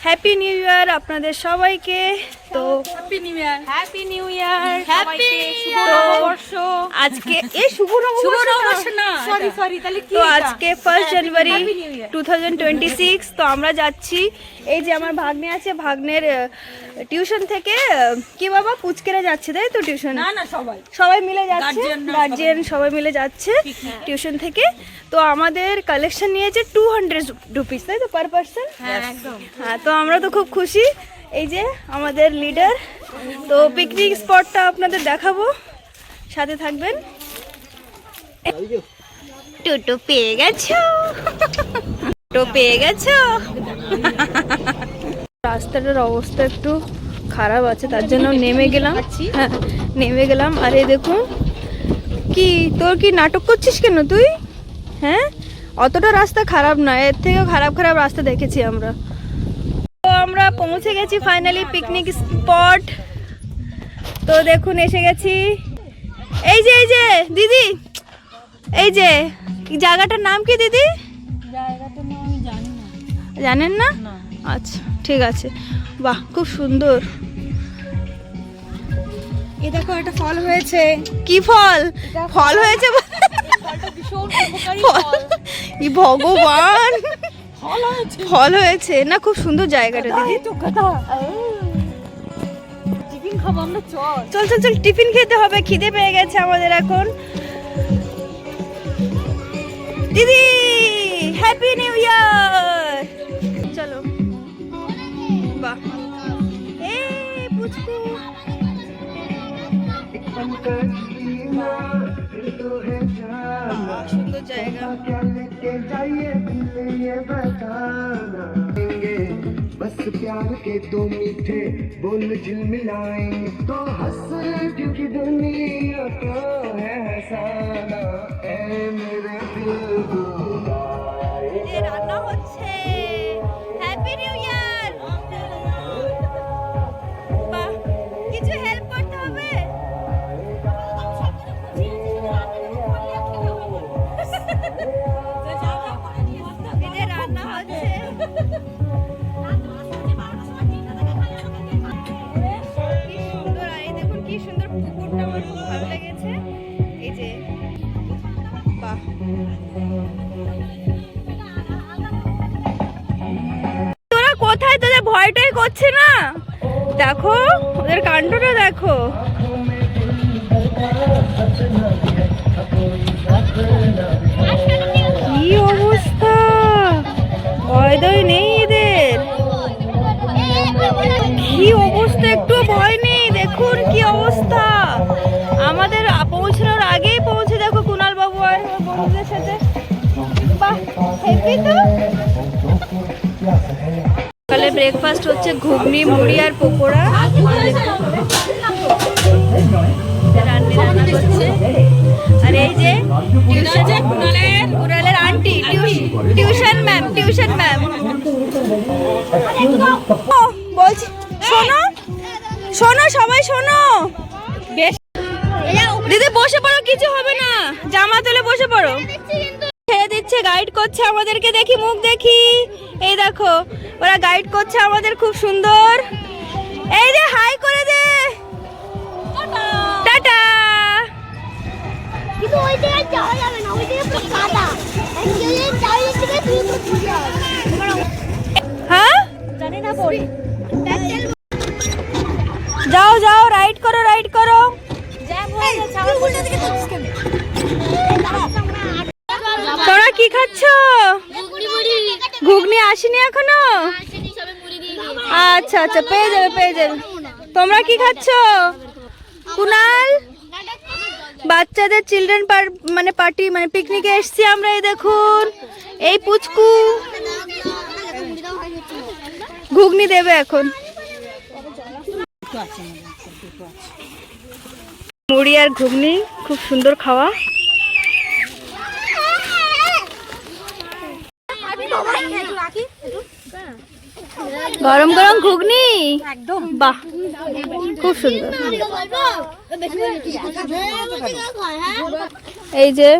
Happy new ইয়ার আপনাদের সবাইকে। তো happy new year, happy new year happy শুভ নববর্ষ। আজকে এই শুভ নববর্ষ না, সরি সরি, তাহলে কি? তো আজকে 1 জানুয়ারি 2026। তো আমরা যাচ্ছি, এই যে আমার ভাগ্নে আছে, ভাগ্নের টিউশন থেকে কি বাবা পুচকেরা যাচ্ছে তাই তো টিউশন? না না, সবাই মিলে যাচ্ছে, গার্জিয়ান সবাই মিলে যাচ্ছে টিউশন থেকে। তো আমাদের কালেকশন নিয়েছে 200 রুপিস তাই তো পার পার্সন। হ্যাঁ একদম। হ্যাঁ, তো আমরা তো খুব খুশি। এই যে আমাদের লিডার, তো পিকনিক স্পটটা আপনাদের দেখাবো, সাথে থাকবেন। টোটো পেয়ে গেছো, টোটো পেয়ে গেছো। রাস্তাটার অবস্থা একটু খারাপ আছে, তার জন্য নেমে গেলাম। হ্যাঁ নেমে গেলাম। আরে দেখুন কি, তোর কি নাটক করছিস কেন তুই? হ্যাঁ, অতটা রাস্তা খারাপ নয়, এর থেকেও খারাপ খারাপ রাস্তা দেখেছি আমরা। তো আমরা পৌঁছে গেছি ফাইনালি পিকনিক স্পট। তো দেখুন এসে গেছি। এই যে দিদি, এই যে জায়গাটার নাম কি দিদি? জায়গাটার নাম আমি জানি না। জানেন না? আচ্ছা ঠিক আছে। বাহ খুব সুন্দর। এই দেখো একটা ফল হয়েছে। কি ফল? ফল হয়েছে? ফলটা ভীষণ উপকারী ফল। ই ভগবান, ফল হয়েছে, ফল হয়েছে না? খুব সুন্দর জায়গাটা দিদি। তো কথা টিফিন খাবো আমরা, চল চল চল চল, টিফিন খেতে হবে, খিদে পেয়ে গেছে আমাদের এখন। দিদি হ্যাপি নিউ ইয়ার। চলো। বাহ এই পুচকু, সুন্দর জায়গা। बस प्यार के दो मीठे बोल झिलमिलाएंगे तो हंस, क्योंकि दुनिया को है हंसाना ऐ मेरे दिल को। এই রান্না হচ্ছে। হ্যাপি নিউ ইয়ার। বাহ, কিছু হেল্প করতে হবে? দিদি রান্না হচ্ছে। কি সুন্দর, আর এই দেখুন কি সুন্দর পুকুরটা, আমার খুব ভালো লেগেছে। এই যে বাহ, তোরা কোথায়? তোদের ভয়টাই করছে না? দেখো ওদের কাণ্ডটা দেখো। কি অবস্থা, ভয় দয় নেই এদের। কি অবস্থা, একটু ভয় নেই। দেখুন কি অবস্থা। আমাদের পৌঁছানোর আগেই পৌঁছে দেখো কুনাল বাবু আর বন্ধুদের সাথে। বাহ হেপি। তো সকালে ব্রেকফাস্ট হচ্ছে ঘুগনি, মুড়ি আর পকোড়া। রান্না করছে। আর এই যে কুনালের আন্টি, টিউশন ম্যাম বলছি। শোনো শোনো সবাই শোনো, দিদি বসে পড়ো, কিছু হবে না, জামা তুলে বসে পড়ো। ছেড়ে দিচ্ছে, গাইড করছে আমাদেরকে। দেখি মুখ দেখি, এই দেখো ওরা গাইড করছে আমাদের, খুব সুন্দর। এই যে হাই করে দে, টাটা। কিন্তু ওই জায়গায় যাওয়া যাবে না, ওই জায়গায় পুরো কাদা। হ্যাঁ জানি না পড়ি। যাও যাও, রাইড করো রাইড করো। তোরা কি খাচ্ছ? ঘুগনি আসেনি এখনো? আচ্ছা আচ্ছা, পেয়ে যাবে। তোমরা কি খাচ্ছ? কুনাল, বাচ্চাদের চিলড্রেন পার্টি মানে পিকনিকে এসছি আমরা। এই দেখুন এই পুচকু ঘুগনি দেবে এখন। মুড়ি আর ঘুগনি, খুব সুন্দর খাওয়া। গরম গরম ঘুগনি একদম, বাহ খুব সুন্দর। এই যে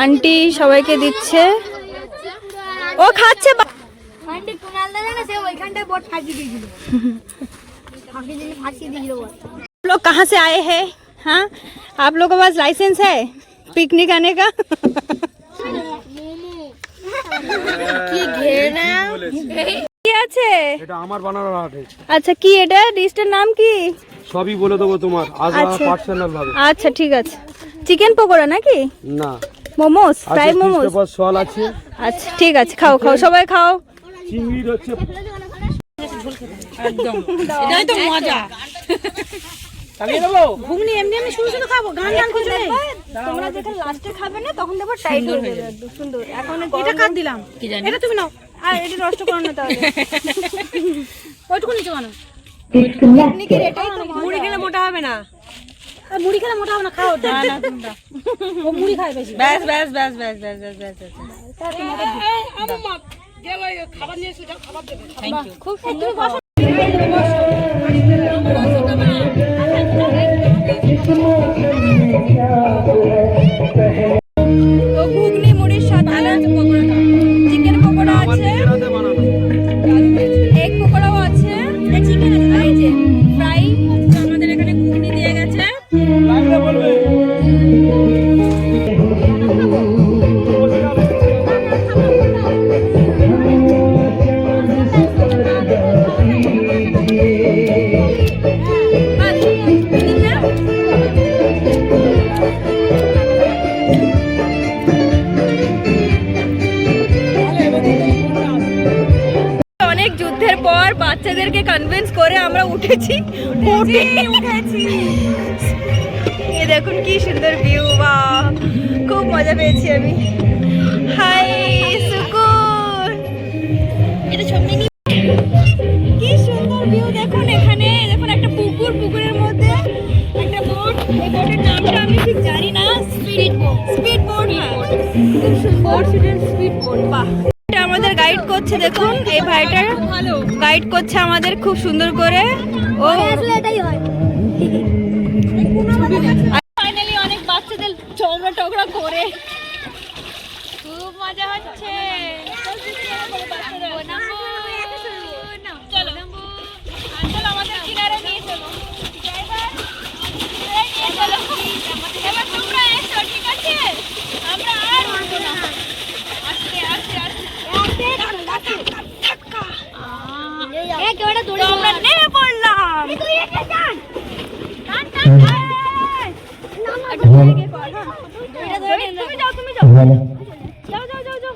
আন্টি সবাইকে দিচ্ছে। ও খাচ্ছে আন্টি কুনাল দাদা না সে ওইখানটায় বোট ফাঁকি দিয়েছিল ফাঁকি দিয়েছিল বোট आप लोग कहाँ से आए हैं? हाँ, आप लोगों के पास लाइसेंस है पिकनिक आने का? কি ঘেনা কি আছে? এটা আমার বানানো রাটে। আচ্ছা কি এটা ডিশটার নাম কি? সবই বলে দেবো তোমার আজ আচ্ছা। পার্সোনাল ভাবে। আচ্ছা ঠিক আছে। চিকেন পকোড়া নাকি? না মোমোস, ফ্রাই মোমোস। আচ্ছা সল আছে। আচ্ছা ঠিক আছে, খাও খাও সবাই খাও। চিংড়ির হচ্ছে এটাই তো মজা। চালিয়ে দেবো। ঘুগনি এমনি এমনি শুধু শুধু খাবো, গান গান কিছু নেই। তোমরা যখন লাস্টে খাবে না তখন দেখো টাইট হয়ে যাবে একদম সুন্দর। এখন এটা কাট দিলাম, এটা তুমি নাও। আর এটা নষ্ট করো না তাহলে। ওইটুকু নিচে বানো। পিকনিকের এটাই তো মুড়ি খেলে মোটা হবে না। আর মুড়ি খেলে মোটা হবে না, খাও। না না তোমরা ও মুড়ি খায় বেশি। ব্যাস ব্যাস ব্যাস ব্যাস ব্যাস ব্যাস ব্যাস ব্যাস। Thank you. খুব সুন্দর। তো ঘুগনি মুড়ির সাথে চিকেন পকোড়া আছে, এগ পকোড়াও আছে, চিকেন আছে, এই যে ফ্রাই। আমাদের এখানে ঘুগনি দিয়ে গেছে। অনেক যুদ্ধের পর বাচ্চাদেরকে কনভিন্স করে আমরা উঠেছি। এই দেখুন কি সুন্দর ভিউ, বাহ খুব মজা পেয়েছি আমি। হাই সুকুন, এটা ছবি কি সুন্দর ভিউ দেখুন। এখানে দেখুন একটা পুকুর, পুকুরের মধ্যে একটা বোট। এই বোটের নামটা আমি ঠিক জানি না। স্পিড বোট, স্পিড বোট, খুব সুন্দর স্পিড বোট। বাহ, এটা আমাদের গাইড করছে দেখুন, এই ভাইটা ভালো গাইড করছে আমাদের খুব সুন্দর করে। ও আসলে এটাই হয় ফাইনালি অনেক বাচ্চাদের চৌড়া টগড়া করে খুব মজা হচ্ছে। চলো চলো আমাদের কিনারে নিয়ে চলো। এবার তোমরা এসো, ঠিক আছে? আমরা আর উঠবো না। আস্তে আস্তে আস্তে তো আমরা নেমে পড়লাম। তুমি যাও, তুমি যাও, যাও যাও যাও যাও।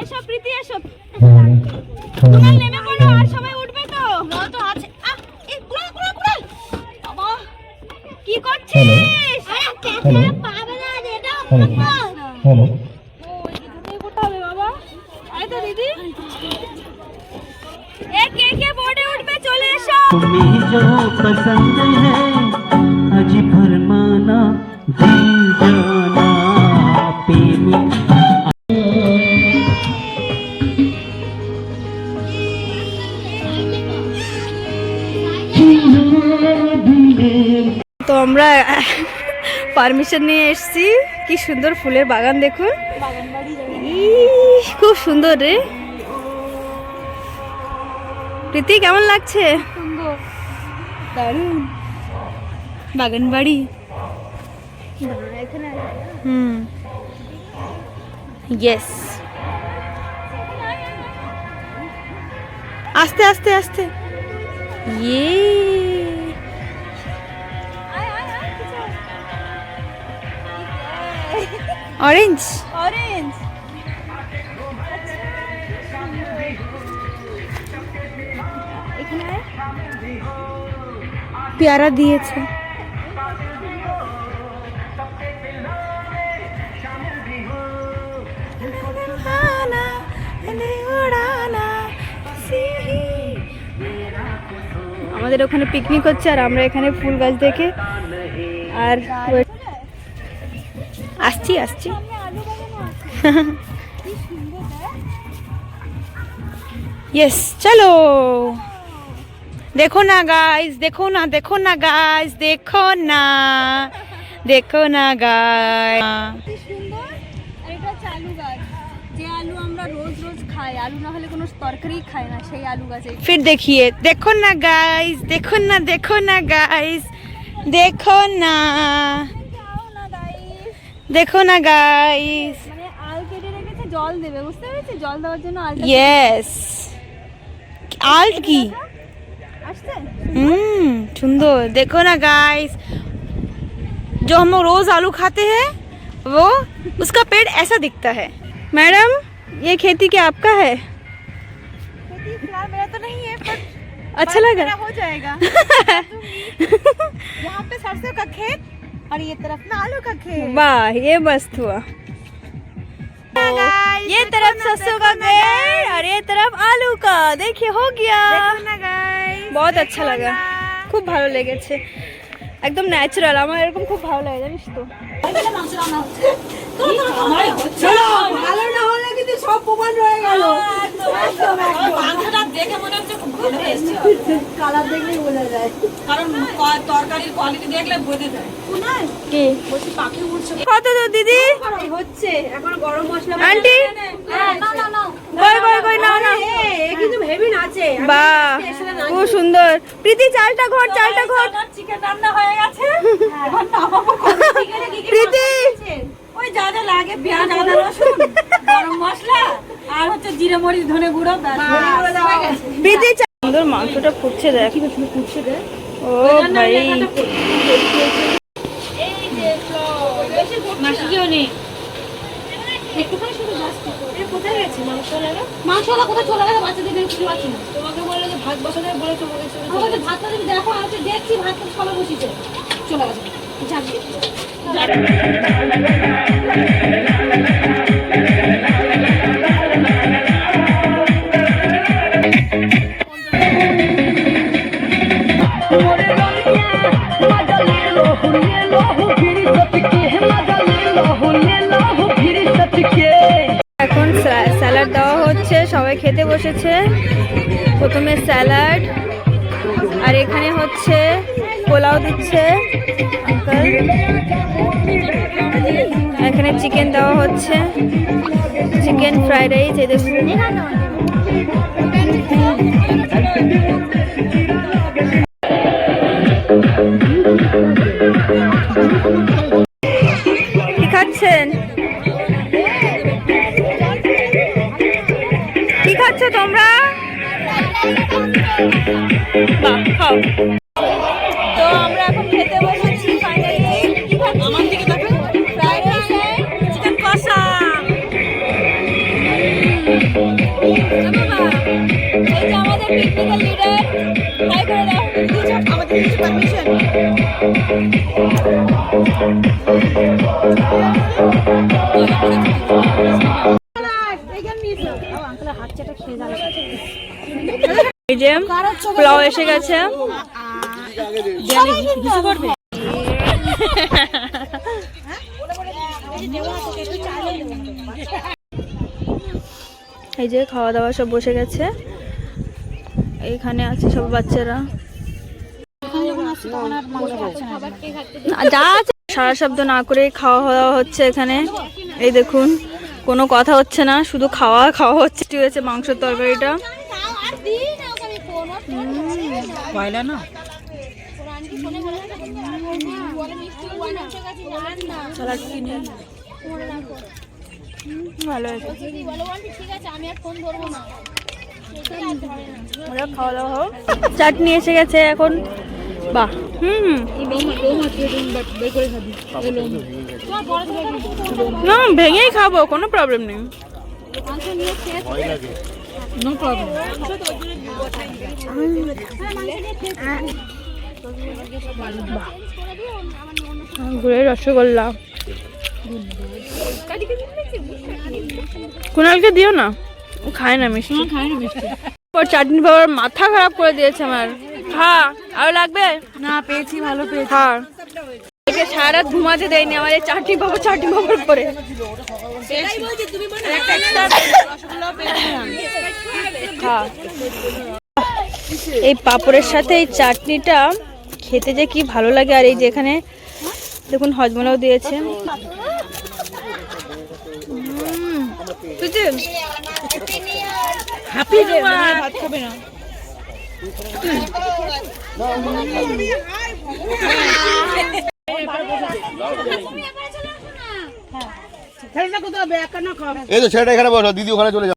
এসো প্রীতি, এসো। তোমরা নেমে পড়ো, আর সবাই উঠবে তো? তো আছে। বাবা কি করছিস? বাবা আয় তো দিদি। কে কে বোর্ডে উঠবে চলে এসো। तुम्हें जो पसंद है आज फरमाना जी जाना प्रेमी। তো আমরা পারমিশন নিয়ে এসেছি। কি সুন্দর ফুলের বাগান দেখুন, ইস, খুব সুন্দর রে। প্রীতি কেমন লাগছে? দারুণ বাগান বাড়ি। ইয়েস, আস্তে আস্তে আস্তে। ইয়ে অরেঞ্জ, অরেঞ্জ এখানে পেয়ারা দিয়েছে। আমাদের ওখানে পিকনিক হচ্ছে আর আমরা এখানে ফুল গাছ দেখে আর আসছি আসছি। यस चलो। देखो ना गाइस, देखो ना, देखो ना गाइस, देखो ना, देखो ना गाइस। এটা চালু গাছ, যে আলু আমরা रोज रोज खाए आलू ना हले कोनो तरकारी खाए ना সেই आलू गाছে फिर देखिए देखो ना गाइस देखो ना गाइस देखो ना देखो ना गाइस মানে আল কেটে রেখেছে জল দেবে বুঝতে পেরেছিস জল দেওয়ার জন্য আলটা यस আল কি আসছে সুন্দর देखो ना गाइस जो हम रोज आलू खाते हैं वो उसका पेड़ ऐसा दिखता है। मैडम ये खेती क्या आपका है? खेती फिलहाल मेरा तो नहीं है पर अच्छा लगा हो जाएगा। यहाँ पे सरसों का खेत और ये तरफ में आलू का खेत। वाह ये मस्त हुआ। ये तरफ सरसों का खेत और ये तरफ आलू का देखिए हो गया। बहुत अच्छा लगा खूब ভালো লেগেছে একদম ন্যাচারাল আমার এরকম খুব ভালো লাগে জানিস তো ভালো না হলে কিন্তু সব প্রমাণ রয়ে গেল মাংসটা দেখে মনে হচ্ছে খুব ভালো টেস্ট কালার দেখলেই বোঝা যায় কারণ তরকারির কোয়ালিটি দেখলে বোঝা যায় কি বলছি পাখি উড়ছে কত তো দিদি হচ্ছে এখন গরম মশলা আন্টি না না না কই নাও না এ কিন্তু হেভি নাচে বাহ খুব সুন্দর প্রীতি চালটা ঘর চিকেন রান্না হয়ে গেছে এখন নামাবো চিকেনে কি কি প্রীতি ওই যা যা লাগে পেঁয়াজ আদা রসুন গরম মশলা আর হচ্ছে জিরে মরিচ ধনে গুঁড়ো ব্যাস হয়ে গেছে প্রীতি সুন্দর মাংসটা ফুটছে দেখ ফুটছে রে ও ভাই মাসিও নেই একটুখানি শুধু জাস্ট কোথায় গেছে মাংসওয়ালা কোথায় চলে গেছে বাচ্চাদের খুঁজে পাচ্ছি না তোমাকে বললে যে ভাত বসাতে বলে চলে গেছে আমাকে ভাতটা তুমি দেখো আমি দেখছি ভাত সবাই বসিয়েছে চলে গেছে যাবি এখন স্যালাড দেওয়া হচ্ছে সবাই খেতে বসেছে প্রথমে স্যালাড আর এখানে হচ্ছে পোলাও দিচ্ছে আঙ্কেল এখানে চিকেন দেওয়া হচ্ছে চিকেন ফ্রাইড রাইস এই দেখুন কি খাচ্ছেন কি খাচ্ছ তোমরা বাহ খাও তো আমরা এখন খেতে বসেছি ফাইনালি কি খাচ্ছি আমার দিকে দেখো ফ্রাইড রাইস চিকেন কষা এই যে আমাদের পিকনিকের লিডার হাই করে দাও দিয়েছো আমাদের কিছু পারমিশন এই যে পোলাও এসে গেছে এই যে খাওয়া দাওয়া সব বসে গেছে এইখানে আছে সব বাচ্চারা যা সারা শব্দ না করে খাওয়া দাওয়া হচ্ছে এখানে এই দেখুন কোনো কথা হচ্ছে না শুধু খাওয়া হচ্ছে হয়েছে মাংসের তরকারিটা পয়লা না ভালো আছে খাওয়া দাওয়া হোক চাটনি এসে গেছে এখন বাহ না ভেঙেই খাবো কোনো প্রবলেম নেই নো প্রবলেম গুড়ের রসগোল্লা কুনালকে দিও না ও খায় না মিষ্টি পর চাটনি পাওয়ার মাথা খারাপ করে দিয়েছে আমার হ্যাঁ আরো লাগবে না পেয়েছি ভালো পেয়েছি হ্যাঁ একে সারা রাত ঘুমাতে দেয়নি আমার এই চাটনি বাবার করে হ্যাঁ এই পাপড়ের সাথে এই চাটনিটা খেতে যে কি ভালো লাগে আর এই যেখানে দেখুন হজমলাও দিয়েছে হাফি ভাত খাবে না। খেলনা কোথাও হবে একা না খাও। এই তো ছেলেটা এখানে বসো, দিদি ওখানে চলে যাও।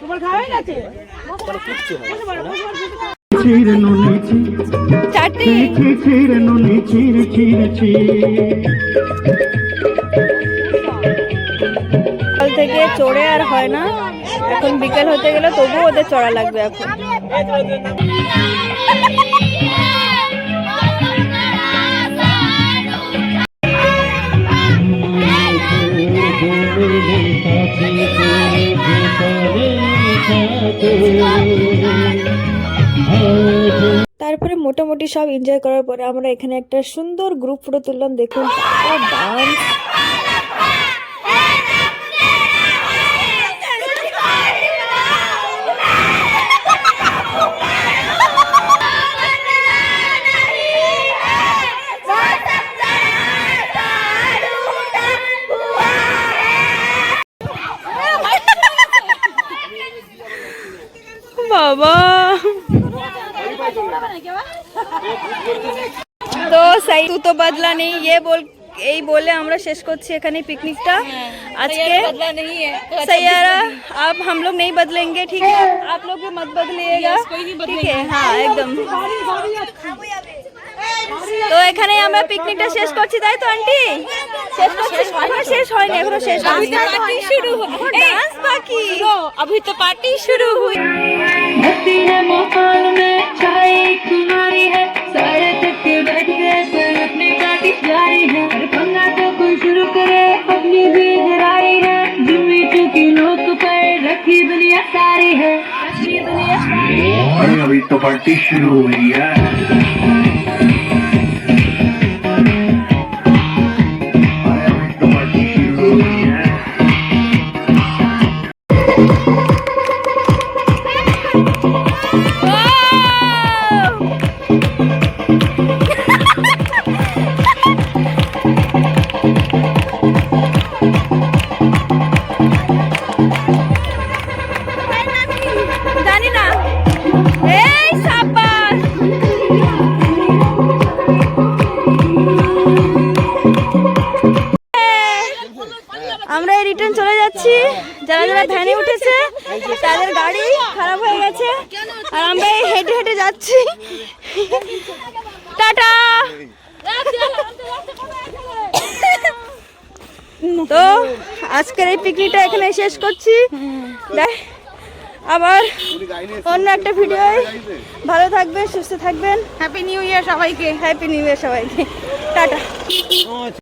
তোমার খাওয়া হয়ে গেছে? চিরনো নিচে চাটনি চিরনো নিচে সকাল থেকে চড়ে আর হয় না, এখন বিকেল হতে গেলে তবুও ওদের চড়া লাগবে এখন। তারপরে মোটামুটি সব এনজয় করার পরে আমরা এখানে একটা সুন্দর গ্রুপ ফটো তুললাম। দেখুন ডান্স, বাবা। তো सही तू तो बदला नहीं, ये बोल यही बोले আমরা শেষ করছি এখানে পিকনিকটা আজকে। बदला नहीं है सैयारा, अब हम लोग नहीं बदलेंगे, ठीक है? आप लोग भी मत बदलिएगा, ठीक है? हाँ एकदम। তো এখানে আমরা পিকনিকটা শেষ করছি, তাই তো আন্টি? শেষ করছি, এখনো শেষ হয়নি, এখনো শেষ হয়নি, পার্টি শুরু হবে, ডান্স বাকি, अभी तो पार्टी शुरू हुई। भक्ति है मोहल में चाय कुमारी है, सारे तक बैठ गए पर अपनी पार्टी जारी है। हर पंगा तो कोई शुरू करे, अपनी भी जराई है, जुम्मी चुकी नोक पर रखी दुनिया सारी है, रखी दुनिया सारी है। अरे अभी तो पार्टी शुरू हुई है। अरे अभी तो पार्टी शुरू हुई है। জানি না, এই সাবাস। আমরা রিটার্ন চলে যাচ্ছি। যারা যারা ভ্যানে উঠেছে তাদের গাড়ি খারাপ হয়ে গেছে, আর আমরা এই হেঁটে হেঁটে যাচ্ছি। টাটা। তো আজকের এই পিকনিকটা এখানে শেষ করছি। আবার অন্য একটা ভিডিও। ভালো থাকবেন, সুস্থ থাকবেন। হ্যাপি নিউ ইয়ার সবাইকে। হ্যাপি নিউ ইয়ার সবাইকে। টাটা।